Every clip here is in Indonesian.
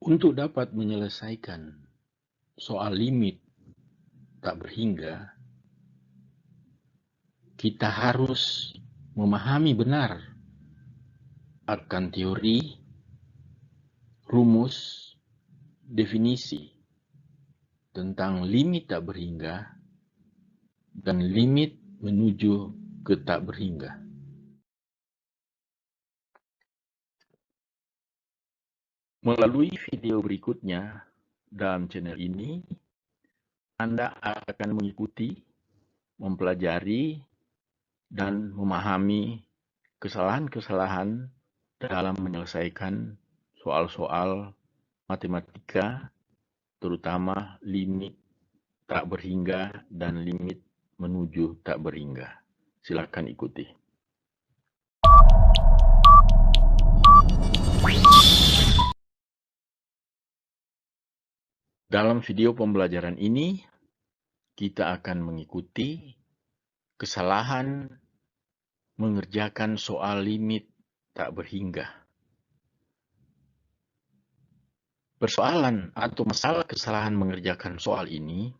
Untuk dapat menyelesaikan soal limit tak berhingga, kita harus memahami benar akan teori, rumus, definisi tentang limit tak berhingga dan limit menuju ke tak berhingga. Melalui video berikutnya dalam channel ini, Anda akan mengikuti, mempelajari, dan memahami kesalahan-kesalahan dalam menyelesaikan soal-soal matematika, terutama limit tak berhingga dan limit menuju tak berhingga. Silakan ikuti. Dalam video pembelajaran ini, kita akan mengikuti kesalahan mengerjakan soal limit tak berhingga. Persoalan atau masalah kesalahan mengerjakan soal ini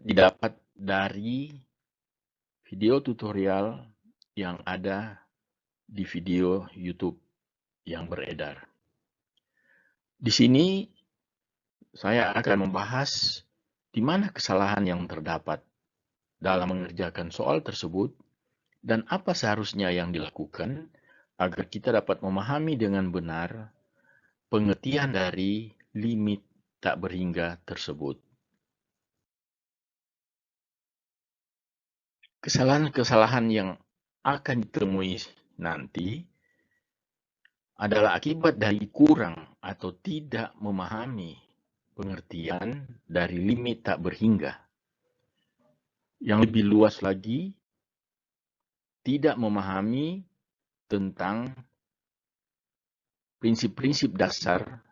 didapat dari video tutorial yang ada di video YouTube yang beredar. Di sini saya akan membahas di mana kesalahan yang terdapat dalam mengerjakan soal tersebut dan apa seharusnya yang dilakukan agar kita dapat memahami dengan benar pengertian dari limit tak berhingga tersebut. Kesalahan-kesalahan yang akan ditemui nanti adalah akibat dari kurang atau tidak memahami pengertian dari limit tak berhingga. Yang lebih luas lagi, tidak memahami tentang prinsip-prinsip dasar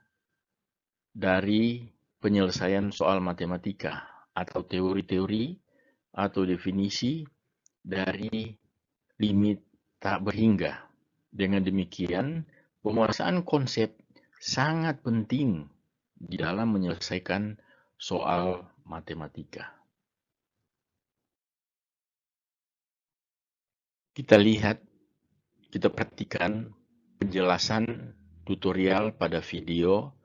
dari penyelesaian soal matematika atau teori-teori atau definisi dari limit tak berhingga. Dengan demikian, penguasaan konsep sangat penting di dalam menyelesaikan soal matematika. Kita perhatikan penjelasan tutorial pada video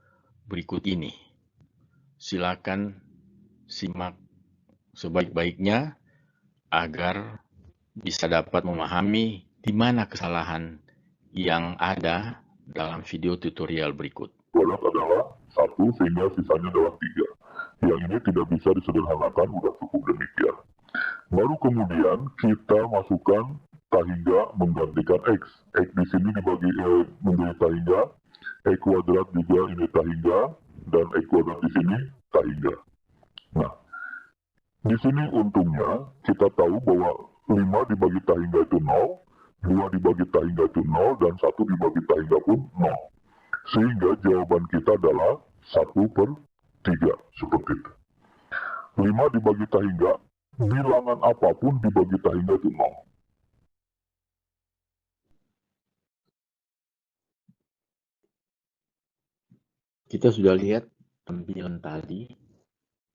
berikut ini. Silakan simak sebaik-baiknya agar bisa dapat memahami di mana kesalahan yang ada dalam video tutorial berikut. Banyak adalah 1 sehingga sisanya adalah 3. Yang ini tidak bisa disederhanakan, sudah cukup demikian. Baru kemudian kita masukkan tahingga menggantikan X. X di sini dibagi menjadi tahingga, X kuadrat juga ini tahingga, dan X kuadrat di sini tahingga. Nah, di sini untungnya kita tahu bahwa 5 dibagi tahingga itu 0, 2 dibagi tahingga itu 0, dan 1 dibagi tahingga pun 0. Sehingga jawaban kita adalah 1/3, seperti itu. 5 dibagi tahingga, bilangan apapun dibagi tahingga itu 0. Kita sudah lihat tampilan tadi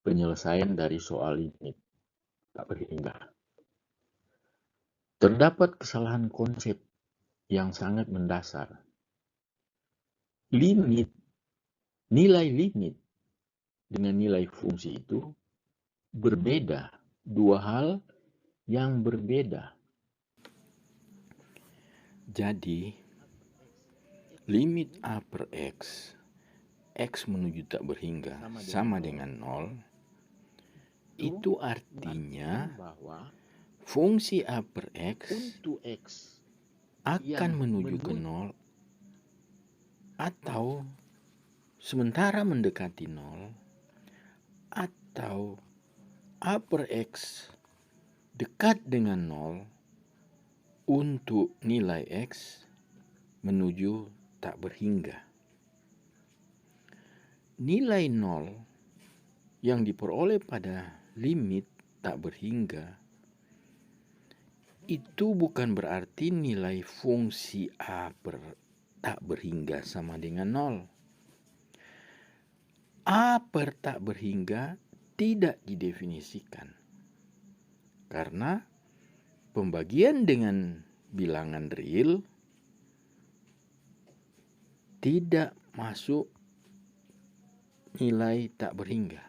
penyelesaian dari soal limit tak berhingga. Terdapat kesalahan konsep yang sangat mendasar. Nilai limit dengan nilai fungsi itu berbeda, dua hal yang berbeda. Jadi, limit A per X, X menuju tak berhingga sama dengan 0, itu artinya fungsi A per X akan menuju ke 0 atau sementara mendekati 0 atau A per X dekat dengan 0 untuk nilai X menuju tak berhingga. Nilai 0 yang diperoleh pada limit tak berhingga itu bukan berarti nilai fungsi A per tak berhingga sama dengan 0. A per tak berhingga tidak didefinisikan. Karena pembagian dengan bilangan real tidak masuk nilai tak berhingga.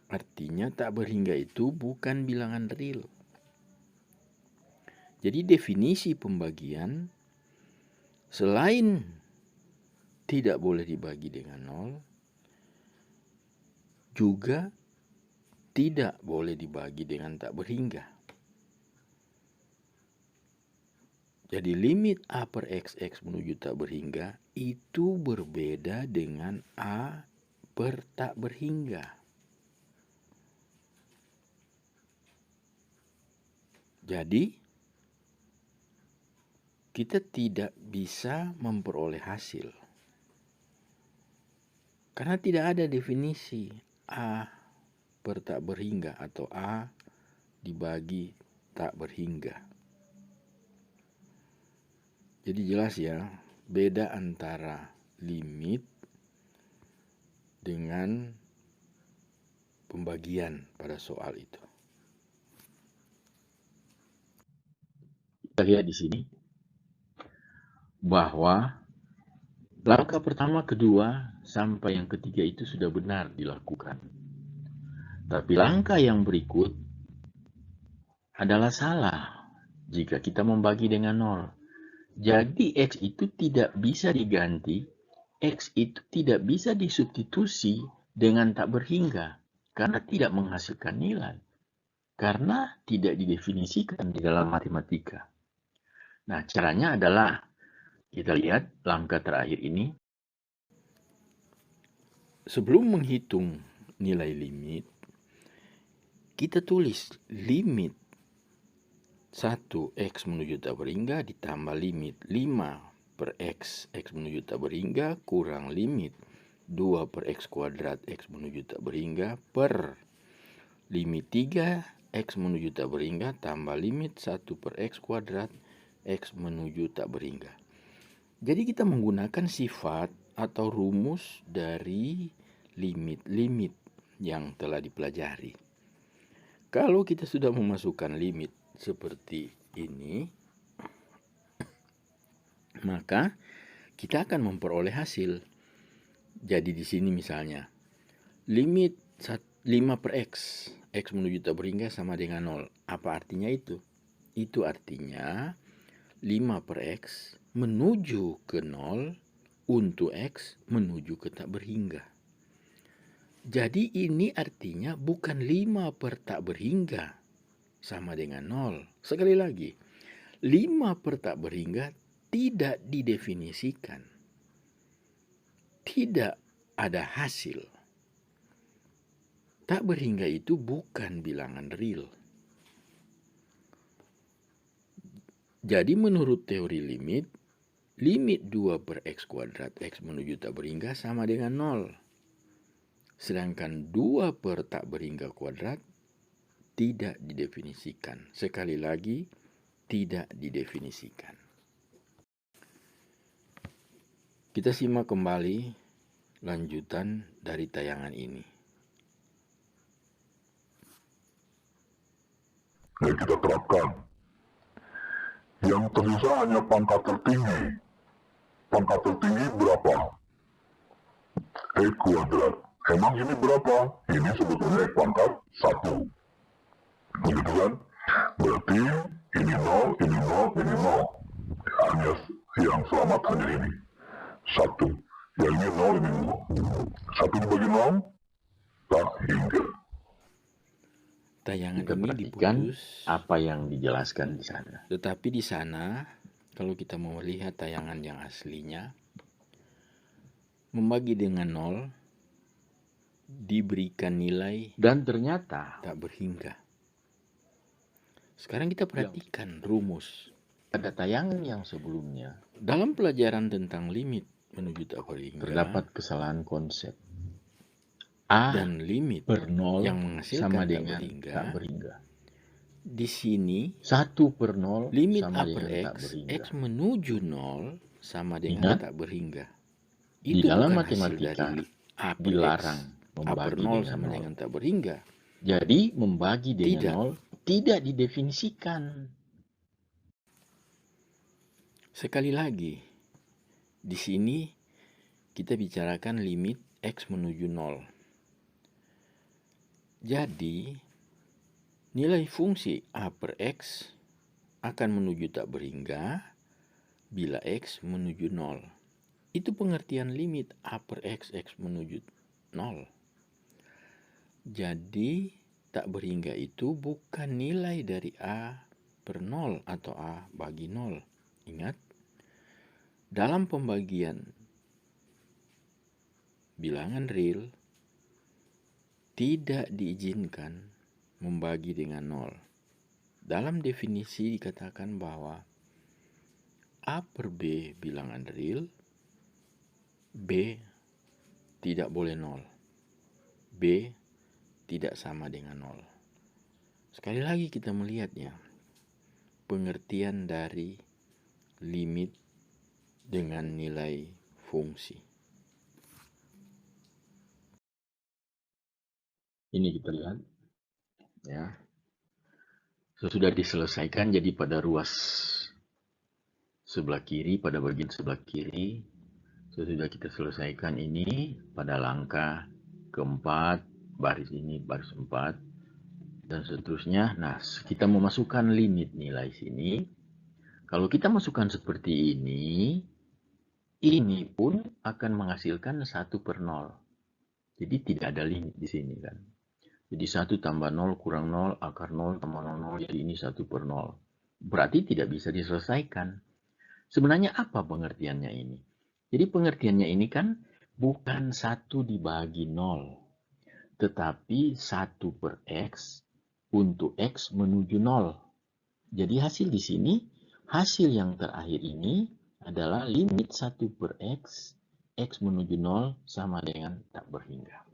Artinya tak berhingga itu bukan bilangan real. Jadi definisi pembagian selain tidak boleh dibagi dengan nol, juga tidak boleh dibagi dengan tak berhingga. Jadi limit A per X menuju tak berhingga itu berbeda dengan A per tak berhingga. Jadi kita tidak bisa memperoleh hasil. Karena tidak ada definisi A per tak berhingga atau A dibagi tak berhingga. Jadi jelas ya, beda antara limit dengan pembagian pada soal itu. Kita lihat di sini bahwa langkah pertama, kedua, sampai yang ketiga itu sudah benar dilakukan. Tapi langkah yang berikut adalah salah jika kita membagi dengan nol. Jadi X itu tidak bisa diganti, X itu tidak bisa disubstitusi dengan tak berhingga karena tidak menghasilkan nilai. Karena tidak didefinisikan di dalam matematika. Nah, caranya adalah kita lihat langkah terakhir ini. Sebelum menghitung nilai limit, kita tulis limit 1 X menuju tak berhingga ditambah limit 5 per X menuju tak berhingga kurang limit 2 per X kuadrat X menuju tak berhingga per limit 3 X menuju tak berhingga tambah limit 1 per X kuadrat X menuju tak berhingga. Jadi kita menggunakan sifat atau rumus dari limit-limit yang telah dipelajari. Kalau kita sudah memasukkan limit seperti ini, maka kita akan memperoleh hasil. Jadi di sini misalnya, limit 5 per X menuju tak berhingga sama dengan 0. Apa artinya itu? Itu artinya 5 per X menuju ke 0 untuk X menuju ke tak berhingga. Jadi ini artinya bukan 5 per tak berhingga sama dengan 0. Sekali lagi, 5 per tak berhingga tidak didefinisikan. Tidak ada hasil. Tak berhingga itu bukan bilangan real. Jadi menurut teori limit 2 per X kuadrat X menuju tak berhingga sama dengan 0. Sedangkan 2 per tak berhingga kuadrat tidak didefinisikan. Sekali lagi, tidak didefinisikan. Kita simak kembali lanjutan dari tayangan ini. Yang kita terapkan. Yang tersisa hanya pangkat tertinggi. Pangkat tertinggi berapa? X kuadrat. Emang ini berapa? Ini sebetulnya pangkat 1. Begitu kan? Berarti ini 0, ini 0, ini 0. Hanya yang selamat hanya ini. 1. Yang ini 0, ini 0. 1 dibagi 0, tak hingga. Tayangan Kita ini perhatikan diputus, apa yang dijelaskan di sana. tetapi di sana kalau kita mau melihat tayangan yang aslinya, membagi dengan 0 diberikan nilai Dan ternyata tak berhingga. Sekarang kita perhatikan rumus. pada tayangan yang sebelumnya Dalam pelajaran tentang limit menuju tak berhingga terdapat kesalahan konsep. A dan limit per 0 yang menghasilkan sama tak dengan berhingga, tak berhingga. di sini 1 per 0 limit sama A per dengan tak X, berhingga. X menuju 0 sama dengan Ingat, tak berhingga. di Itu dalam bukan hasil matematika, dari A per dilarang X, A per membagi 0 dengan sama 0. dengan tak berhingga. Jadi membagi dengan Tidak. 0 tidak didefinisikan. Sekali lagi, di sini kita bicarakan limit X menuju 0. Jadi, nilai fungsi A per X akan menuju tak berhingga bila X menuju 0. Itu pengertian limit A per X menuju 0. Jadi, tak berhingga itu bukan nilai dari A per 0 atau A bagi 0. Ingat, dalam pembagian bilangan real, tidak diizinkan membagi dengan 0. Dalam definisi dikatakan bahwa A per B bilangan real, B tidak boleh 0. B tidak sama dengan 0. Sekali lagi kita melihatnya, pengertian dari limit dengan nilai fungsi. Ini kita lihat ya. Sudah diselesaikan, jadi pada ruas sebelah kiri, pada bagian sebelah kiri sudah kita selesaikan ini pada langkah keempat, baris ini baris 4 dan seterusnya. Nah, kita memasukkan limit nilai sini. Kalau kita masukkan seperti ini pun akan menghasilkan 1 per 0. Jadi tidak ada limit di sini kan. Jadi 1 tambah 0 kurang 0, akar 0 tambah 0, jadi ini 1 per 0. Berarti tidak bisa diselesaikan. Sebenarnya apa pengertiannya ini? Jadi pengertiannya ini kan bukan 1 dibagi 0, tetapi 1 per X untuk X menuju 0. Jadi hasil di sini, hasil yang terakhir ini adalah limit 1 per X menuju 0 sama dengan tak berhingga.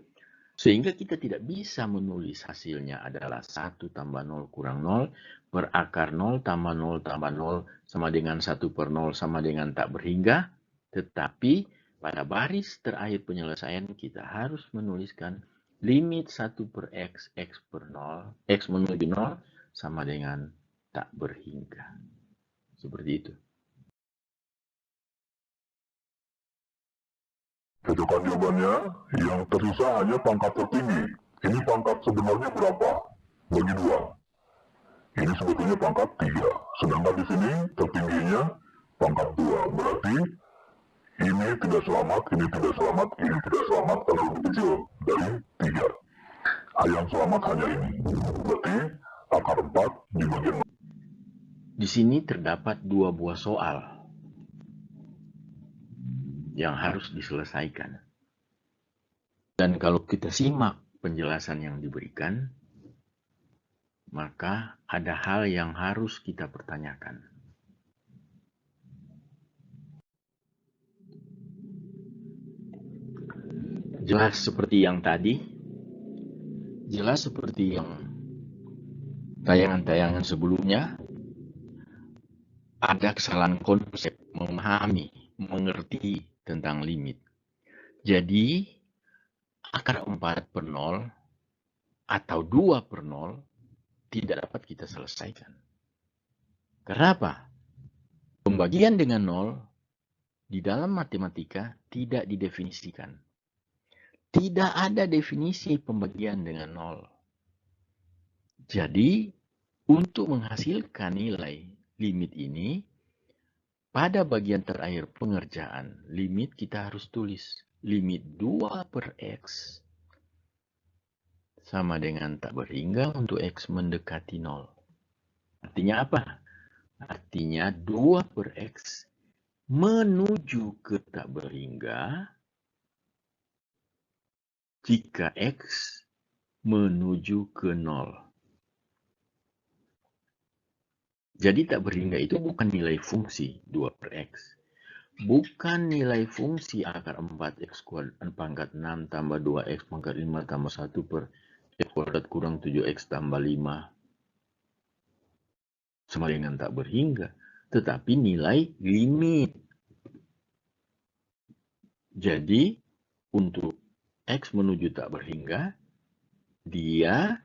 Sehingga kita tidak bisa menulis hasilnya adalah 1 tambah 0 kurang 0 per akar 0 tambah 0 tambah 0 sama dengan 1 per 0 sama dengan tak berhingga. Tetapi pada baris terakhir penyelesaian kita harus menuliskan limit 1 per X per 0, X menuju 0 sama dengan tak berhingga. Seperti itu. Cocokan jawabannya, yang tersisa hanya pangkat tertinggi. Ini pangkat sebenarnya berapa? Bagi 2. Ini sebetulnya pangkat 3. Sedangkan di sini tertingginya pangkat 2. Berarti ini tidak selamat, ini tidak selamat, ini tidak selamat karena lebih kecil dari 3. Yang selamat hanya ini. Berarti akar 4 di bagian. Di sini terdapat 2 buah soal yang harus diselesaikan. Dan kalau kita simak penjelasan yang diberikan, maka ada hal yang harus kita pertanyakan. Jelas seperti yang tadi, jelas seperti yang tayangan-tayangan sebelumnya, ada kesalahan konsep memahami, mengerti tentang limit. Jadi, akar 4 per 0 atau 2 per 0 tidak dapat kita selesaikan. Kenapa? Pembagian dengan 0 di dalam matematika tidak didefinisikan. Tidak ada definisi pembagian dengan 0. Jadi, untuk menghasilkan nilai limit ini, pada bagian terakhir pengerjaan limit kita harus tulis limit 2 per X sama dengan tak berhingga untuk X mendekati 0. Artinya apa? Artinya 2 per X menuju ke tak berhingga jika X menuju ke 0. Jadi tak berhingga itu bukan nilai fungsi 2 per X. Bukan nilai fungsi akar 4X pangkat 6 tambah 2X pangkat 5 tambah 1 per X kuadrat kurang 7X tambah 5. Sama dengan tak berhingga. Tetapi nilai limit. Jadi untuk X menuju tak berhingga, dia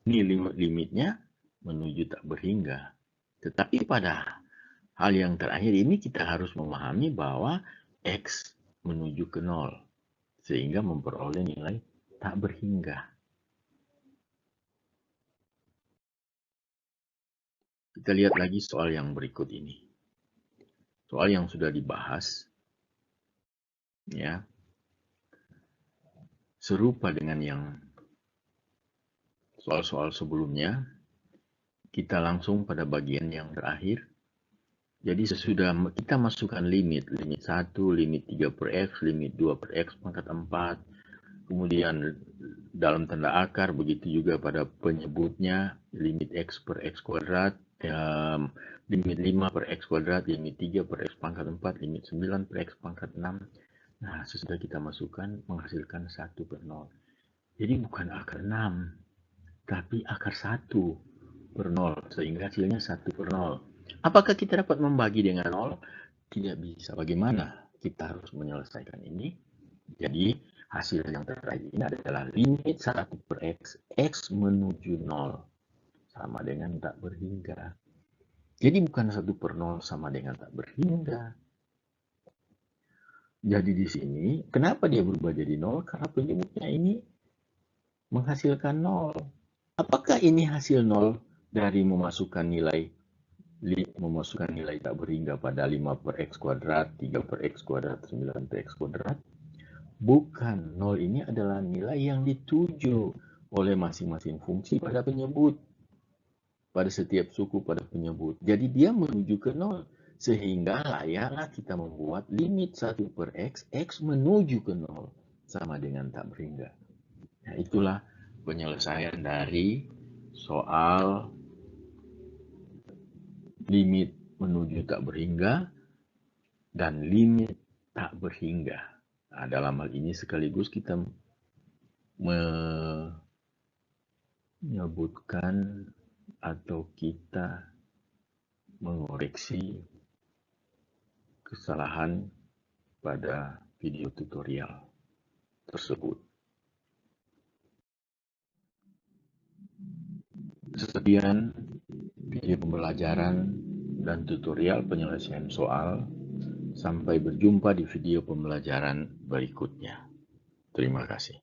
limitnya menuju tak berhingga. Tetapi pada hal yang terakhir ini kita harus memahami bahwa X menuju ke 0, sehingga memperoleh nilai tak berhingga. Kita lihat lagi soal yang berikut ini. Soal yang sudah dibahas, ya, serupa dengan yang soal-soal sebelumnya. Kita langsung pada bagian yang terakhir. Jadi sesudah kita masukkan limit 1, limit 3 per X, limit 2 per X pangkat 4, kemudian dalam tanda akar, begitu juga pada penyebutnya, limit X per X kuadrat, limit 5 per X kuadrat, limit 3 per X pangkat 4, limit 9 per X pangkat 6. Nah, sesudah kita masukkan, menghasilkan 1 per 0. Jadi bukan akar 6, tapi akar 1 per 0, sehingga hasilnya 1 per 0. Apakah kita dapat membagi dengan 0? Tidak bisa. Bagaimana? Kita harus menyelesaikan ini. Jadi, hasil yang terakhir ini adalah limit 1 per X, X menuju 0, sama dengan tak berhingga. Jadi bukan 1 per 0 sama dengan tak berhingga. Jadi di sini, kenapa dia berubah jadi 0? Karena penyebutnya ini menghasilkan 0. Apakah ini hasil 0 dari memasukkan nilai tak berhingga pada 5 per X kuadrat, 3 per X kuadrat, 9 per X kuadrat? Bukan. 0 ini adalah nilai yang dituju oleh masing-masing fungsi pada penyebut. Pada setiap suku pada penyebut. Jadi dia menuju ke 0. Sehingga layaklah kita membuat limit 1 per X, X menuju ke 0. Sama dengan tak berhingga. Nah, itulah penyelesaian dari soal limit menuju tak berhingga dan limit tak berhingga. Nah, dalam hal ini sekaligus kita menyebutkan atau kita mengoreksi kesalahan pada video tutorial tersebut. Sekian video pembelajaran dan tutorial penyelesaian soal. Sampai berjumpa di video pembelajaran berikutnya. Terima kasih.